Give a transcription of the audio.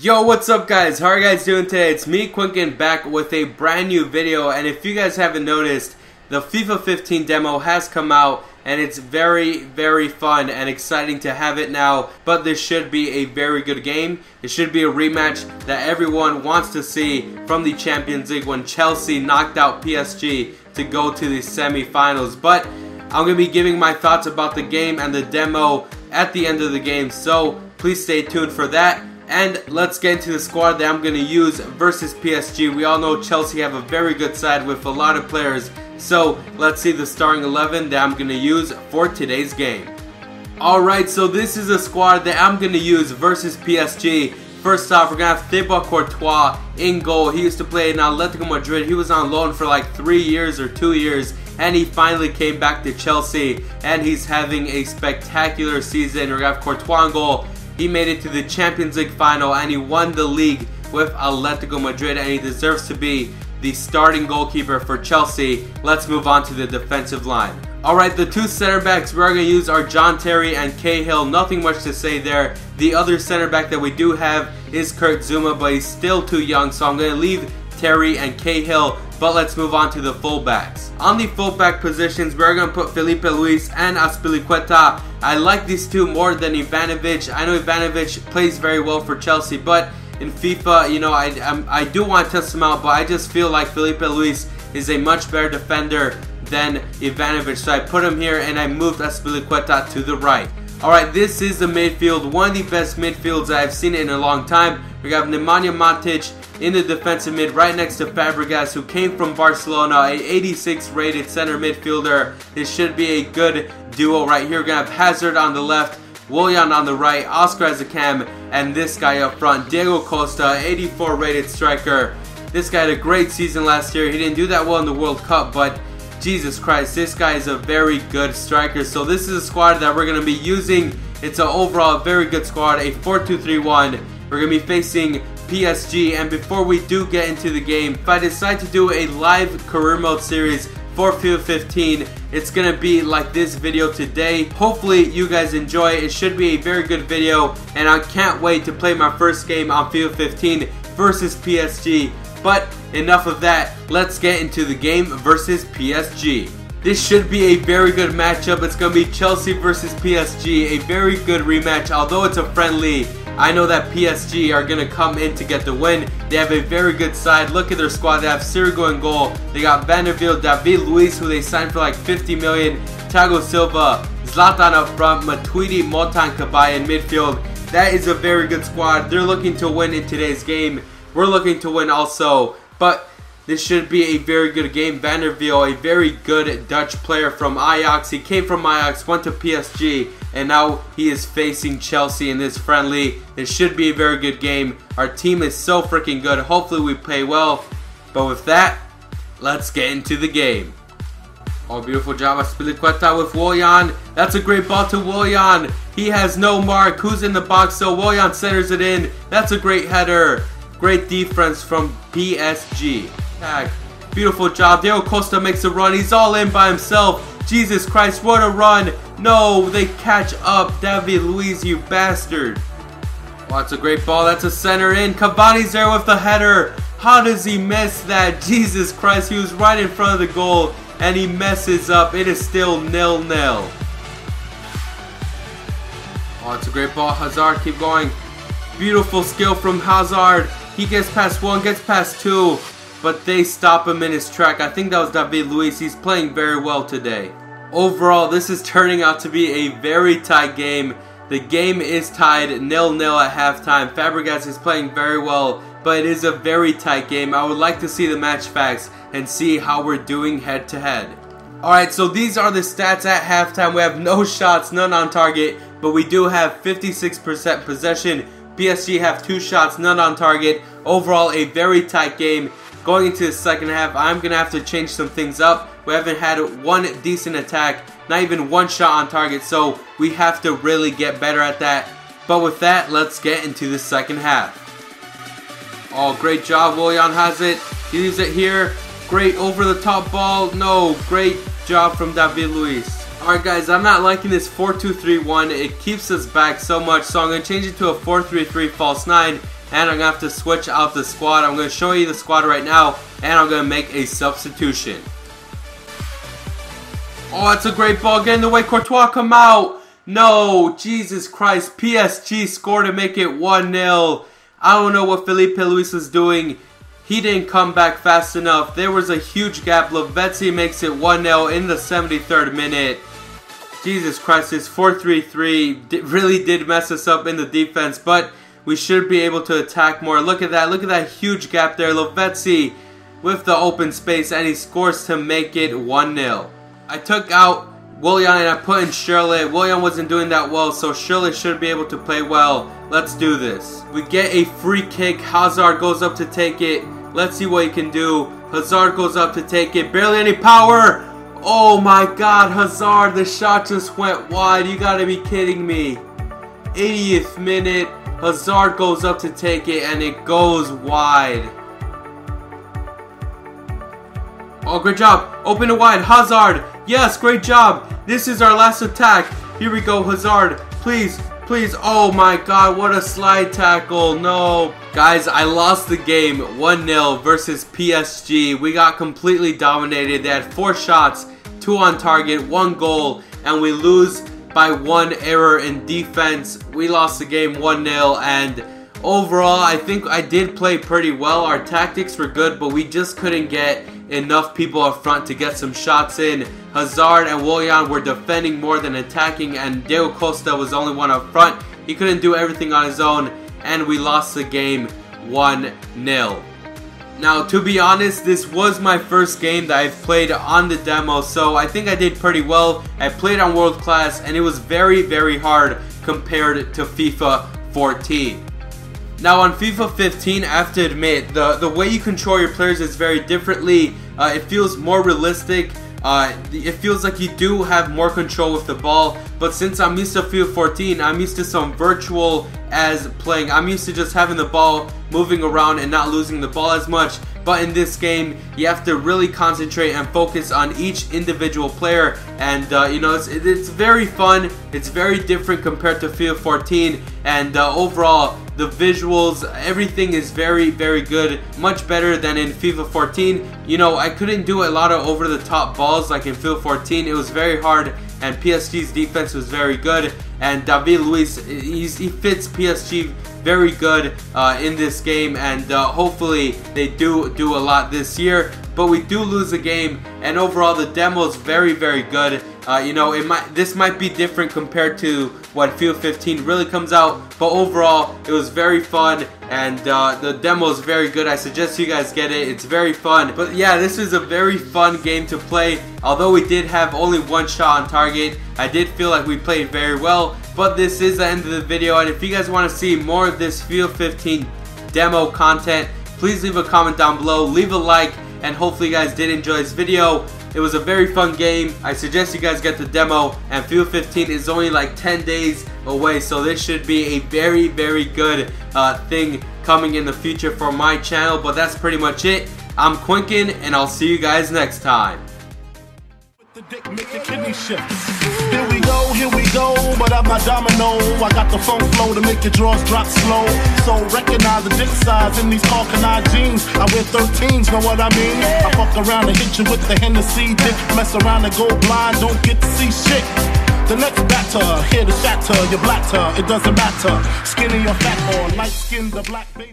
Yo, what's up guys? How are you guys doing today? It's me, Quinkun, back with a brand new video. And if you guys haven't noticed, the FIFA 15 demo has come out and it's very fun and exciting to have it now. But this should be a very good game. It should be a rematch that everyone wants to see from the Champions League when Chelsea knocked out PSG to go to the semi-finals. But I'm going to be giving my thoughts about the game and the demo at the end of the game, so please stay tuned for that. And let's get into the squad that I'm going to use versus PSG. We all know Chelsea have a very good side with a lot of players, so let's see the starting 11 that I'm going to use for today's game. Alright, so this is a squad that I'm going to use versus PSG. First off, we're going to have Thibaut Courtois in goal. He used to play in Atletico Madrid. He was on loan for like 3 years or 2 years, and he finally came back to Chelsea, and he's having a spectacular season. We're going to have Courtois in goal. He made it to the Champions League final and he won the league with Atletico Madrid, and he deserves to be the starting goalkeeper for Chelsea. Let's move on to the defensive line. Alright, the two center backs we're going to use are John Terry and Cahill. Nothing much to say there. The other center back that we do have is Kurt Zuma, but he's still too young, so I'm going to leave Terry and Cahill. But let's move on to the fullbacks. On the fullback positions, we're going to put Felipe Luis and Azpilicueta. I like these two more than Ivanovic. I know Ivanovic plays very well for Chelsea, but in FIFA, you know, I do want to test him out, but I just feel like Felipe Luis is a much better defender than Ivanovic. So I put him here and I moved Azpilicueta to the right. Alright, this is the midfield, one of the best midfields I've seen in a long time. We got Nemanja Matic in the defensive mid right next to Fabregas, who came from Barcelona, a 86 rated center midfielder. This should be a good duo right here. We're going to have Hazard on the left, Willian on the right, Oscar as a cam, and this guy up front, Diego Costa, 84 rated striker. This guy had a great season last year. He didn't do that well in the World Cup, but Jesus Christ, this guy is a very good striker. So this is a squad that we're going to be using. It's an overall very good squad, a 4-2-3-1. We're going to be facing PSG, and before we do get into the game, if I decide to do a live career mode series for FIFA 15, it's going to be like this video today. Hopefully you guys enjoy it. It should be a very good video, and I can't wait to play my first game on FIFA 15 versus PSG. But enough of that, let's get into the game versus PSG. This should be a very good matchup. It's going to be Chelsea versus PSG, a very good rematch. Although it's a friendly, I know that PSG are going to come in to get the win. They have a very good side. Look at their squad. They have Sirigu in goal. They got Van der Vaart, David Luiz, who they signed for like 50 million. Thiago Silva, Zlatan up front, Matuidi, Mota, and Kabay in midfield. That is a very good squad. They're looking to win in today's game. We're looking to win also. But this should be a very good game. Van der Vaart, a very good Dutch player from Ajax. He came from Ajax, went to PSG, and now he is facing Chelsea in this friendly. This should be a very good game. Our team is so freaking good. Hopefully we play well. But with that, let's get into the game. Oh, beautiful job. Azpilicueta with Willian. That's a great ball to Willian. He has no mark. Who's in the box? So Willian centers it in. That's a great header. Great defense from PSG. Beautiful job. Diego Costa makes a run. He's all in by himself. Jesus Christ, what a run. No, they catch up. David Luiz, you bastard. Oh, that's a great ball. That's a center in. Cavani's there with the header. How does he miss that? Jesus Christ, he was right in front of the goal and he messes up. It is still 0-0. Oh, it's a great ball. Hazard, keep going. Beautiful skill from Hazard. He gets past one, gets past two, but they stop him in his track. I think that was David Luiz. He's playing very well today. Overall, this is turning out to be a very tight game. The game is tied 0-0 at halftime. Fabregas is playing very well, but it is a very tight game. I would like to see the match facts and see how we're doing head to head. Alright, so these are the stats at halftime. We have no shots, none on target, but we do have 56% possession. PSG have 2 shots, none on target. Overall, a very tight game. Going into the second half, I'm going to have to change some things up. We haven't had one decent attack, not even one shot on target, so we have to really get better at that. But with that, let's get into the second half. Oh, great job. Willian has it. He leaves it here. Great over the top ball. No, great job from David Luiz. Alright guys, I'm not liking this 4-2-3-1. It keeps us back so much, so I'm going to change it to a 4-3-3 false 9. and I'm going to have to switch out the squad. I'm going to show you the squad right now, and I'm going to make a substitution. Oh, that's a great ball. Get in the way. Courtois, come out. No, Jesus Christ. PSG scored to make it 1-0. I don't know what Felipe Luis was doing. He didn't come back fast enough. There was a huge gap. Lavezzi makes it 1-0 in the 73rd minute. Jesus Christ, this 4-3-3 really did mess us up in the defense, but we should be able to attack more. Look at that. Look at that huge gap there. Lavezzi with the open space, and he scores to make it 1-0. I took out Willian and I put in Shirley. Willian wasn't doing that well, so Shirley should be able to play well. Let's do this. We get a free kick. Hazard goes up to take it. Let's see what he can do. Hazard goes up to take it. Barely any power. Oh my God, Hazard. The shot just went wide. You gotta be kidding me. 80th minute. Hazard goes up to take it and it goes wide. Oh, great job. Open it wide. Hazard. Yes, great job. This is our last attack. Here we go, Hazard. Please, please. Oh my God, what a slide tackle. No. Guys, I lost the game 1-0 versus PSG. We got completely dominated. They had 4 shots, 2 on target, 1 goal, and we lose by 1 error in defense. We lost the game 1-0, and overall, I think I did play pretty well. Our tactics were good, but we just couldn't get enough people up front to get some shots in. Hazard and Willian were defending more than attacking, and Diego Costa was the only one up front. He couldn't do everything on his own, and we lost the game 1-0. Now, to be honest, this was my first game that I've played on the demo, so I think I did pretty well. I played on World Class, and it was very, very hard compared to FIFA 14. Now on FIFA 15, I have to admit, the way you control your players is very differently. It feels more realistic. It feels like you do have more control with the ball. But since I'm used to FIFA 14, I'm used to some virtual as playing. I'm used to just having the ball moving around and not losing the ball as much. But in this game, you have to really concentrate and focus on each individual player. And you know, it's very fun. It's very different compared to FIFA 14. And overall, the visuals, everything is very, very good. Much better than in FIFA 14. You know, I couldn't do a lot of over-the-top balls like in FIFA 14. It was very hard, and PSG's defense was very good. And David Luiz, he fits PSG very good in this game, and hopefully they do a lot this year. But we do lose the game, and overall the demo is very, very good. You know, this might be different compared to when FIFA 15 really comes out, but overall it was very fun, and the demo is very good. I suggest you guys get it. It's very fun. But yeah, this is a very fun game to play. Although we did have only 1 shot on target, I did feel like we played very well. But this is the end of the video, and if you guys want to see more of this FIFA 15 demo content, please leave a comment down below, leave a like, and hopefully you guys did enjoy this video. It was a very fun game. I suggest you guys get the demo, and FIFA 15 is only like 10 days away, so this should be a very, very good thing coming in the future for my channel. But that's pretty much it. I'm Quinkun, and I'll see you guys next time. The dick make the kidney shift. Here we go, but I'm not domino. I got the funk flow to make your drawers drop slow. So recognize the dick size in these Falconized jeans. I wear 13s, know what I mean? I fuck around and hit you with the Hennessy dick. Mess around and go blind, don't get to see shit. The next batter, here to shatter your blatter. It doesn't matter, skinny or fat or light skinned or black baby.